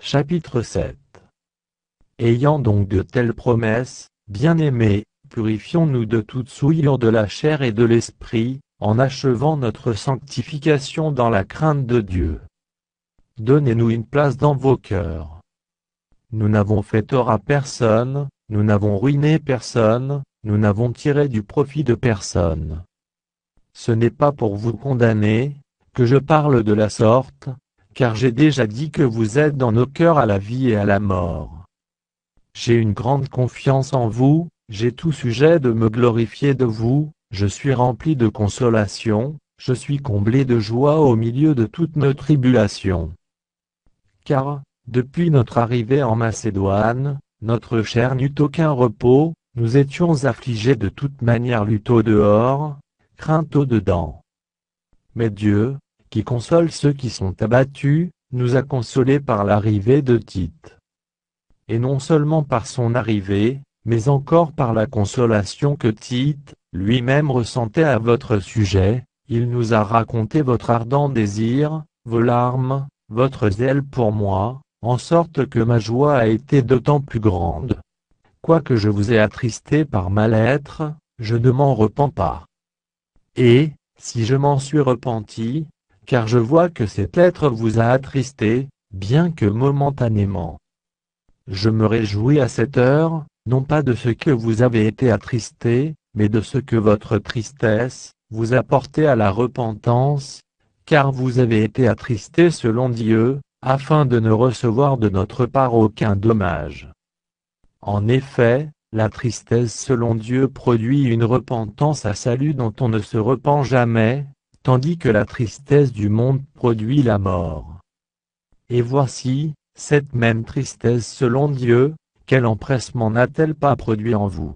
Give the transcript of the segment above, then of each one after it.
Chapitre 7. Ayant donc de telles promesses, bien-aimés, purifions-nous de toute souillure de la chair et de l'esprit, en achevant notre sanctification dans la crainte de Dieu. Donnez-nous une place dans vos cœurs. Nous n'avons fait tort à personne, nous n'avons ruiné personne, nous n'avons tiré du profit de personne. Ce n'est pas pour vous condamner, que je parle de la sorte, car j'ai déjà dit que vous êtes dans nos cœurs à la vie et à la mort. J'ai une grande confiance en vous, j'ai tout sujet de me glorifier de vous, je suis rempli de consolation, je suis comblé de joie au milieu de toutes nos tribulations. Car, depuis notre arrivée en Macédoine, notre chair n'eut aucun repos, nous étions affligés de toute manière, lutte au dehors, crainte au dedans. Mais Dieu, qui console ceux qui sont abattus, nous a consolés par l'arrivée de Tite. Et non seulement par son arrivée, mais encore par la consolation que Tite, lui-même ressentait à votre sujet, il nous a raconté votre ardent désir, vos larmes, votre zèle pour moi, en sorte que ma joie a été d'autant plus grande. Quoique je vous ai attristé par ma lettre, je ne m'en repens pas. Et, si je m'en suis repenti, car je vois que cette lettre vous a attristé, bien que momentanément. Je me réjouis à cette heure, non pas de ce que vous avez été attristé, mais de ce que votre tristesse vous a porté à la repentance, car vous avez été attristé selon Dieu, afin de ne recevoir de notre part aucun dommage. En effet, la tristesse selon Dieu produit une repentance à salut dont on ne se repent jamais, tandis que la tristesse du monde produit la mort. Et voici, cette même tristesse selon Dieu, quel empressement n'a-t-elle pas produit en vous?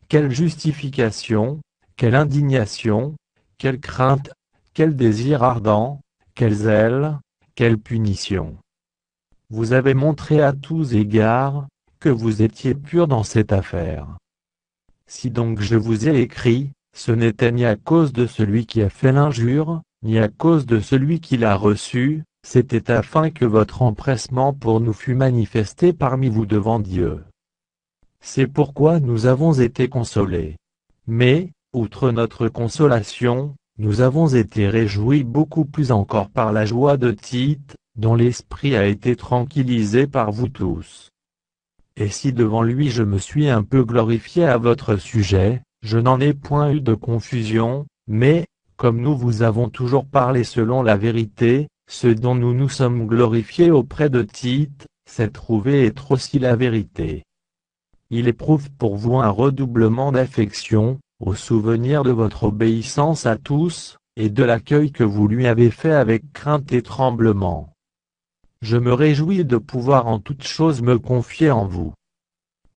Quelle justification, quelle indignation, quelle crainte, quel désir ardent, quel zèle, quelle punition! Vous avez montré à tous égards, que vous étiez purs dans cette affaire. Si donc je vous ai écrit, ce n'était ni à cause de celui qui a fait l'injure, ni à cause de celui qui l'a reçu, c'était afin que votre empressement pour nous fût manifesté parmi vous devant Dieu. C'est pourquoi nous avons été consolés. Mais, outre notre consolation, nous avons été réjouis beaucoup plus encore par la joie de Tite, dont l'esprit a été tranquillisé par vous tous. Et si devant lui je me suis un peu glorifié à votre sujet, je n'en ai point eu de confusion, mais, comme nous vous avons toujours parlé selon la vérité, ce dont nous nous sommes glorifiés auprès de Tite, c'est trouver être aussi la vérité. Il éprouve pour vous un redoublement d'affection, au souvenir de votre obéissance à tous, et de l'accueil que vous lui avez fait avec crainte et tremblement. Je me réjouis de pouvoir en toutes choses me confier en vous.